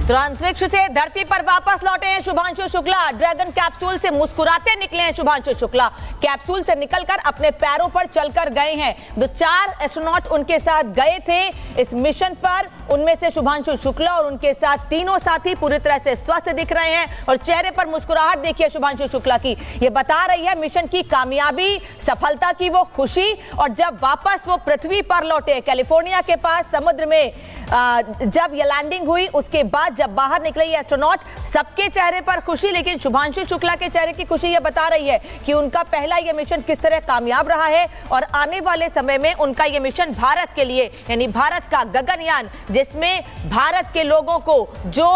तो अंतरिक्ष से धरती पर वापस लौटे हैं शुभांशु शुक्ला। ड्रैगन कैप्सूल से मुस्कुराते निकले हैं शुभांशु शुक्ला। कैप्सूल से निकलकर अपने पैरों पर चलकर गए हैं। 4 एस्ट्रोनॉट उनके साथ गए थे इस मिशन पर। उनमें से शुभांशु शुक्ला और उनके साथ तीनों साथी पूरी तरह से स्वस्थ दिख रहे हैं और चेहरे पर मुस्कुराहट देखिए शुभांशु शुक्ला की। ये बता रही है मिशन की कामयाबी, सफलता की वो खुशी। और जब वापस वो पृथ्वी पर लौटे, कैलिफोर्निया के पास समुद्र में जब ये लैंडिंग हुई, उसके बाद जब बाहर निकले ये एस्ट्रोनॉट, सबके चेहरे पर खुशी। लेकिन शुभांशु शुक्ला के चेहरे की खुशी ये बता रही है कि उनका पहला ये मिशन किस तरह कामयाब रहा है और आने वाले समय में उनका ये मिशन भारत के लिए, यानी भारत का गगनयान, जिसमें भारत के लोगों को जो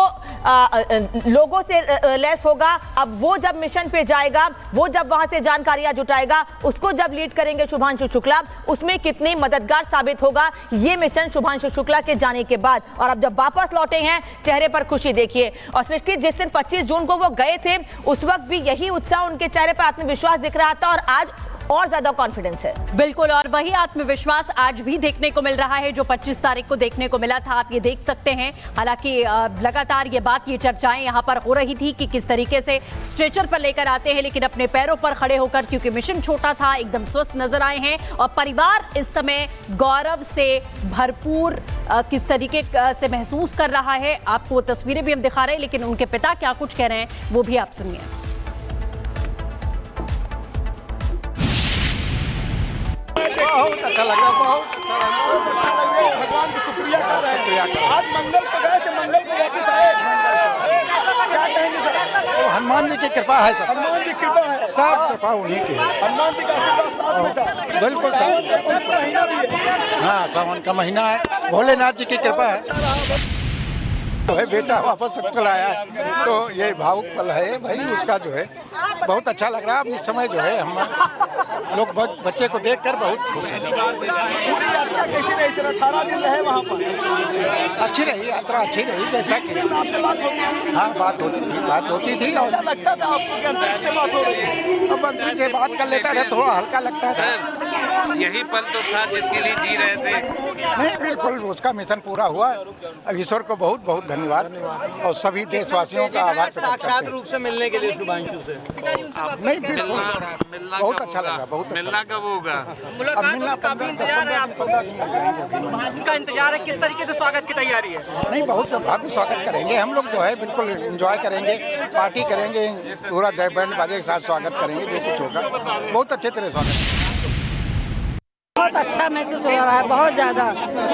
लोगों से लेस होगा, अब वो जब मिशन पे जाएगा, वो जब वहां से जानकारियां जुटाएगा, उसको जब लीड करेंगे शुभांशु शुक्ला, उसमें कितनी मददगार साबित होगा ये मिशन शुभांशु शुक्ला के जाने के बाद। और अब जब वापस लौटे हैं, चेहरे पर खुशी देखिए। और सृष्टि, जिस दिन 25 जून को वो गए थे, उस वक्त भी यही उत्साह, उनके चेहरे पर आत्मविश्वास दिख रहा था और आज और ज्यादा कॉन्फिडेंस है। बिल्कुल, और वही आत्मविश्वास आज भी देखने को मिल रहा है जो 25 तारीख को देखने को मिला था। आप ये देख सकते हैं। हालांकि लगातार ये चर्चाएं यहाँ पर हो रही थी कि किस तरीके से स्ट्रेचर पर लेकर आते हैं, लेकिन अपने पैरों पर खड़े होकर, क्योंकि मिशन छोटा था, एकदम स्वस्थ नजर आए हैं। और परिवार इस समय गौरव से भरपूर किस तरीके से महसूस कर रहा है, आपको वो तस्वीरें भी हम दिखा रहे हैं, लेकिन उनके पिता क्या कुछ कह रहे हैं वो भी आप सुनिए। बहुत अच्छा लग रहा है, बहुत अच्छा लग रहा है। भगवान का शुक्रिया कर रहे हैं। आज मंगल को गए थे, मंगल को वापस आए। क्या कहेंगे सर? हनुमान जी की कृपा है सर। हनुमान जी की कृपा है, सब कृपा उन्हीं की है। हनुमान जी का आशीर्वाद साथ में था। बिल्कुल सर। हाँ, सावन का महीना है, भोलेनाथ जी की कृपा है। तो है बेटा वापस चला आया है, तो ये भावुक पल है भाई उसका, जो है बहुत अच्छा लग रहा है। अब इस समय जो है हम लोग बच्चे को देखकर बहुत खुश हैं। पूरी यात्रा कैसी रही सर? 18 दिन रहे वहाँ पर। अच्छी रही यात्रा, अच्छी रही। जैसा कि आपसे बात होती थी? हाँ, बात होती थी। और लगता था आपको कि अंतरिक्ष से बात हो रही है? अब अंतरिक्ष से बात कर लेता था, थोड़ा हल्का लगता था। यही पल तो था जिसके लिए जी रहे थे। नहीं, बिल्कुल उसका मिशन पूरा हुआ। अब ईश्वर को बहुत बहुत धन्यवाद और सभी देशवासियों का आभार प्रकट करते हैं। साक्षात रूप से मिलने के लिए शुभांशु से नहीं, बिल्कुल बहुत अच्छा लगा। बहुत मिलना कब होगा? अब मिलना काफी इंतजार है आपको? का इंतजार है। किस तरीके से स्वागत की तैयारी है? नहीं, बहुत भव्य स्वागत करेंगे हम लोग, जो है बिल्कुल एंजॉय करेंगे, पार्टी करेंगे, पूरा बैंड बाजे के साथ स्वागत करेंगे। जो कुछ होगा बहुत अच्छे तरह स्वागत। बहुत अच्छा महसूस हो रहा है, बहुत ज़्यादा,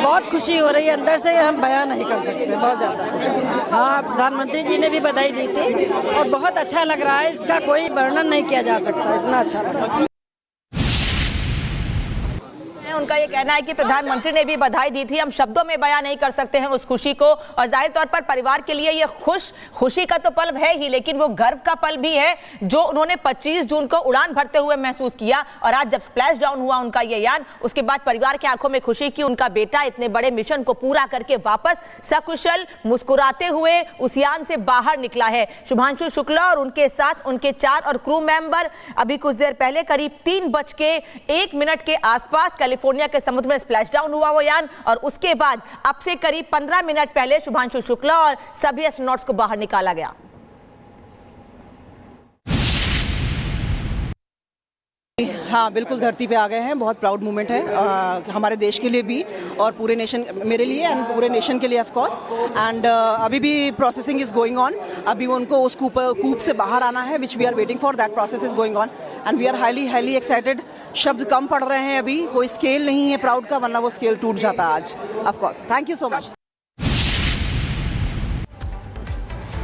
बहुत खुशी हो रही है अंदर से, हम बयान नहीं कर सकते, बहुत ज़्यादा खुशी। हाँ, प्रधानमंत्री जी ने भी बधाई दी थी और बहुत अच्छा लग रहा है, इसका कोई वर्णन नहीं किया जा सकता, इतना अच्छा लग रहा है। उनका ये कहना है कि प्रधानमंत्री ने भी बधाई दी थी, हम शब्दों में बयान नहीं कर सकते हैं उस खुशी को। और जाहिर तौर पर परिवार के लिए ये खुशी का तो पल है ही, लेकिन वो गर्व का पल भी है जो उन्होंने 25 जून को उड़ान भरते हुए महसूस किया। और आज जब स्प्लैश डाउन हुआ उनका ये यान, उसके बाद परिवार की आंखों में खुशी की उनका बेटा इतने बड़े मिशन को पूरा करके वापस सकुशल मुस्कुराते हुए उस यान से बाहर निकला है। शुभांशु शुक्ला और उनके साथ उनके 4 और क्रू मेंबर अभी कुछ देर पहले करीब 3:01 के आसपास कैलिफोर्निया के समुद्र में स्प्लैश डाउन हुआ वो यान। और उसके बाद अब से करीब 15 मिनट पहले शुभांशु शुक्ला और सभी एस्ट्रोनॉट्स को बाहर निकाला गया। हाँ, बिल्कुल धरती पे आ गए हैं। बहुत प्राउड मोमेंट है हमारे देश के लिए भी और पूरे नेशन, मेरे लिए एंड पूरे नेशन के लिए ऑफ कोर्स। एंड अभी भी प्रोसेसिंग इज गोइंग ऑन। अभी उनको उस कूप से बाहर आना है, which we are waiting for. That process is going on and we are highly excited. शब्द कम पड़ रहे हैं, अभी कोई स्केल नहीं है प्राउड का, वरना वो स्केल टूट जाता आज of course. Thank you so much.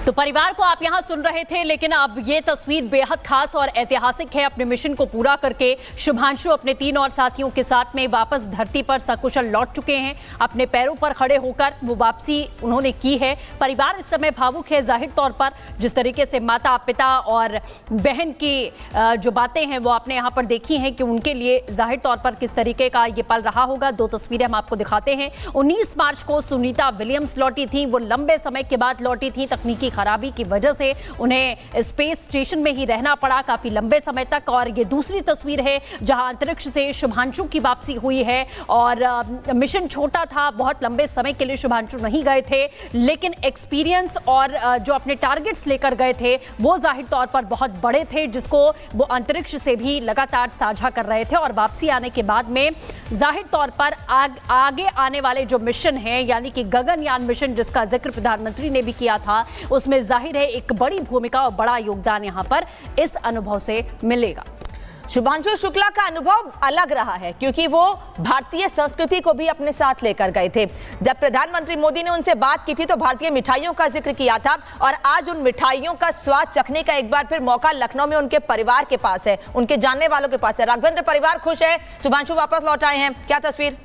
तो परिवार को आप यहां सुन रहे थे, लेकिन अब ये तस्वीर बेहद खास और ऐतिहासिक है। अपने मिशन को पूरा करके शुभांशु अपने 3 और साथियों के साथ में वापस धरती पर सकुशल लौट चुके हैं। अपने पैरों पर खड़े होकर वो वापसी उन्होंने की है। परिवार इस समय भावुक है जाहिर तौर पर, जिस तरीके से माता पिता और बहन की जो बातें हैं वो आपने यहाँ पर देखी हैं कि उनके लिए जाहिर तौर पर किस तरीके का ये पल रहा होगा। 2 तस्वीरें हम आपको दिखाते हैं। 19 मार्च को सुनीता विलियम्स लौटी थी, वो लंबे समय के बाद लौटी थी, तकनीकी खराबी की वजह से उन्हें स्पेस स्टेशन में ही रहना पड़ा काफी लंबे समय तक। और ये दूसरी तस्वीर है जहां अंतरिक्ष से शुभांशु की वापसी हुई है और मिशन छोटा था, बहुत लंबे समय के लिए शुभांशु नहीं गए थे, लेकिन एक्सपीरियंस और जो अपने टारगेट्स लेकर गए थे वो जाहिर तौर पर बहुत बड़े थे, जिसको वो अंतरिक्ष से भी लगातार साझा कर रहे थे। और वापसी आने के बाद में जाहिर तौर पर आगे आने वाले जो मिशन हैं, यानी कि गगनयान मिशन जिसका जिक्र प्रधानमंत्री ने भी किया था, उसमें जाहिर है एक बड़ी भूमिका और बड़ा योगदान यहां पर इस अनुभव से मिलेगा। शुभांशु शुक्ला का अनुभव अलग रहा है क्योंकि वो भारतीय संस्कृति को भी अपने साथ लेकर गए थे। जब प्रधानमंत्री मोदी ने उनसे बात की थी तो भारतीय मिठाइयों का जिक्र किया था और आज उन मिठाइयों का स्वाद चखने का एक बार फिर मौका लखनऊ में उनके परिवार के पास है, उनके जानने वालों के पास है। राघवेंद्र, परिवार खुश है, शुभांशु वापस लौट आए हैं, क्या तस्वीर?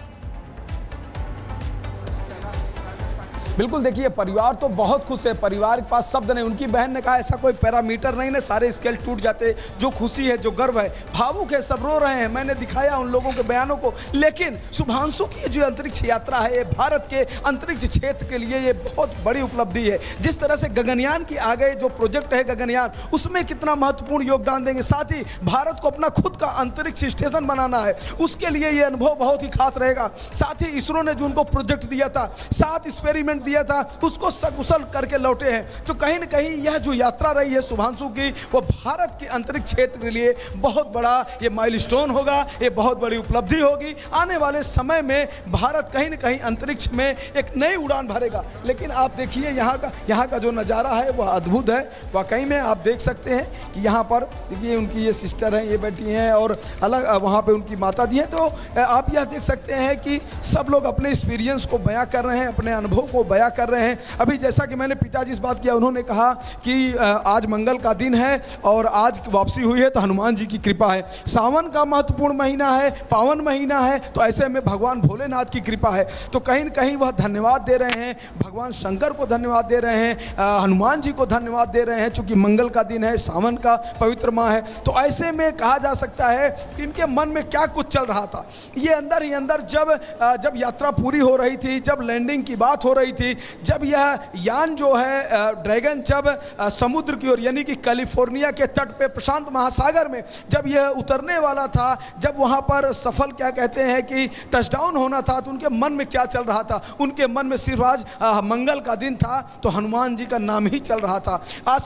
बिल्कुल, देखिए परिवार तो बहुत खुश है, परिवार के पास शब्द नहीं। उनकी बहन ने कहा ऐसा कोई पैरामीटर नहीं ना, सारे स्केल टूट जाते। जो खुशी है, जो गर्व है, भावुक है, सब रो रहे हैं। मैंने दिखाया उन लोगों के बयानों को, लेकिन शुभांशु की जो अंतरिक्ष यात्रा है, ये भारत के अंतरिक्ष क्षेत्र के लिए ये बहुत बड़ी उपलब्धि है। जिस तरह से गगनयान की आगे जो प्रोजेक्ट है गगनयान, उसमें कितना महत्वपूर्ण योगदान देंगे, साथ ही भारत को अपना खुद का अंतरिक्ष स्टेशन बनाना है, उसके लिए ये अनुभव बहुत ही खास रहेगा। साथ ही इसरो ने जो उनको प्रोजेक्ट दिया था, 7 एक्सपेरिमेंट दिया था, उसको सकुशल करके लौटे हैं। तो कहीं न कहीं यह जो यात्रा रही है शुभांशु की, वो भारत के अंतरिक्ष क्षेत्र के लिए बहुत बड़ा ये माइलस्टोन होगा, ये बहुत बड़ी उपलब्धि होगी। आने वाले समय में भारत कहीं न कहीं अंतरिक्ष में एक नई उड़ान भरेगा। लेकिन आप देखिए यहाँ का जो नज़ारा है वह अद्भुत है। वाकई में आप देख सकते हैं कि यहाँ पर देखिए उनकी ये सिस्टर हैं, ये बैठी हैं, और अलग वहाँ पे उनकी माता जी हैं। तो आप यह देख सकते हैं कि सब लोग अपने एक्सपीरियंस को बयां कर रहे हैं, अपने अनुभव को बयां कर रहे हैं। अभी जैसा कि मैंने पिताजी से बात किया, उन्होंने कहा कि आज मंगल का दिन है और आज वापसी हुई है तो हनुमान जी की कृपा है। सावन का महत्वपूर्ण महीना है, पावन महीना है, तो ऐसे में भगवान भोलेनाथ की कृपा है। तो कहीं न कहीं वह धन्यवाद दे रहे हैं, भगवान शंकर को धन्यवाद दे रहे हैं, हनुमान जी को धन्यवाद दे रहे हैं, चूंकि मंगल का दिन है, सावन का पवित्र माह है। तो ऐसे में कहा जा सकता है कि इनके मन में क्या कुछ चल रहा था। ये अंदर ही अंदर जब यात्रा पूरी हो रही थी, जब लैंडिंग की बात हो रही थी, जब यह यान जो है ड्रैगन जब समुद्र की ओर, यानी कि कैलिफोर्निया के तट पे प्रशांत महासागर में जब यह उतरने वाला था, जब वहाँ पर सफल क्या कहते हैं कि टचडाउन होना था, तो उनके मन में क्या चल रहा था? उनके मन में सिर्फ आज मंगल का दिन था तो हनुमान जी का नाम ही चल रहा था। आज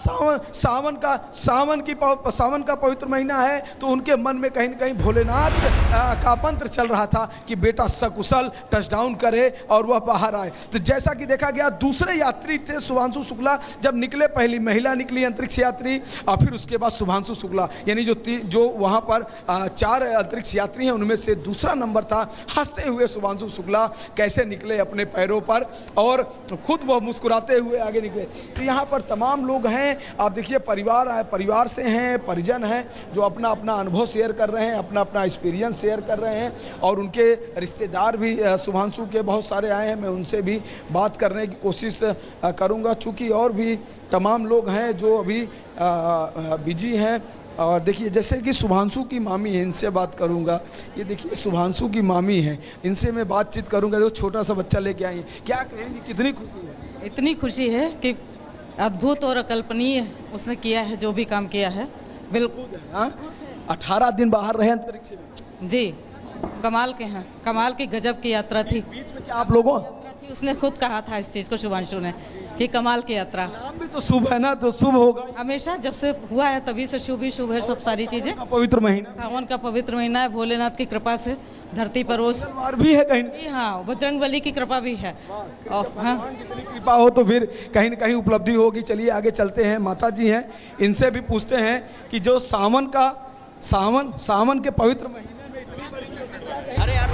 सावन का पवित्र महीना है, तो उनके मन में कहीं न कहीं भोलेनाथ का मंत्र चल रहा था कि बेटा सकुशल टचडाउन करे और वह बाहर आए। तो जैसा कि देखा गया, दूसरे यात्री थे शुभांशु शुक्ला, जब निकले पहली महिला निकली अंतरिक्ष यात्री, और फिर उसके बाद शुभांशु शुक्ला, यानी जो वहाँ पर 4 अंतरिक्ष यात्री हैं उनमें से दूसरा नंबर था। हंसते हुए शुभांशु शुक्ला कैसे निकले अपने पैरों पर, और खुद वह मुस्कुराते हुए आगे निकले। तो यहाँ पर तमाम लोग हैं, आप देखिए परिवार से हैं, परिजन हैं, जो अपना अपना अनुभव शेयर कर रहे हैं, अपना अपना एक्सपीरियंस शेयर कर रहे हैं, और उनके रिश्तेदार भी शुभांशु के बहुत सारे आए हैं। मैं उनसे भी बात करने की कोशिश करूंगा, चूँकि और भी तमाम लोग हैं जो अभी बिजी हैं। और देखिए जैसे कि शुभांशु की मामी है, इनसे बात करूंगा। ये देखिए शुभांशु की मामी है, इनसे मैं बातचीत करूंगा। जो छोटा सा बच्चा लेके आई है, क्या कहेंगी, कितनी खुशी है? इतनी खुशी है कि अद्भुत और अकल्पनीय उसने किया है, जो भी काम किया है। बिल्कुल 18 दिन बाहर रहे अंतरिक्ष में जी, कमाल के हैं, कमाल की गजब की यात्रा थी। बीच में क्या आप लोगों उसने खुद कहा था इस चीज़ को, शुभांशु ने, कि कमाल की यात्रा। नाम भी तो शुभ है ना, तो शुभ होगा हमेशा, जब से हुआ है तभी से शुभ ही शुभ है सब सारी चीजें। पवित्र महीना, सावन का पवित्र महीना है, भोलेनाथ की कृपा से धरती पर रोज भी है कहीं, हाँ, बजरंगबली की कृपा भी है। और हाँ, कितनी कृपा हो तो फिर कहीं न कहीं उपलब्धि होगी। चलिए आगे चलते हैं, माता जी हैं, इनसे भी पूछते हैं कि जो सावन के पवित्र महीने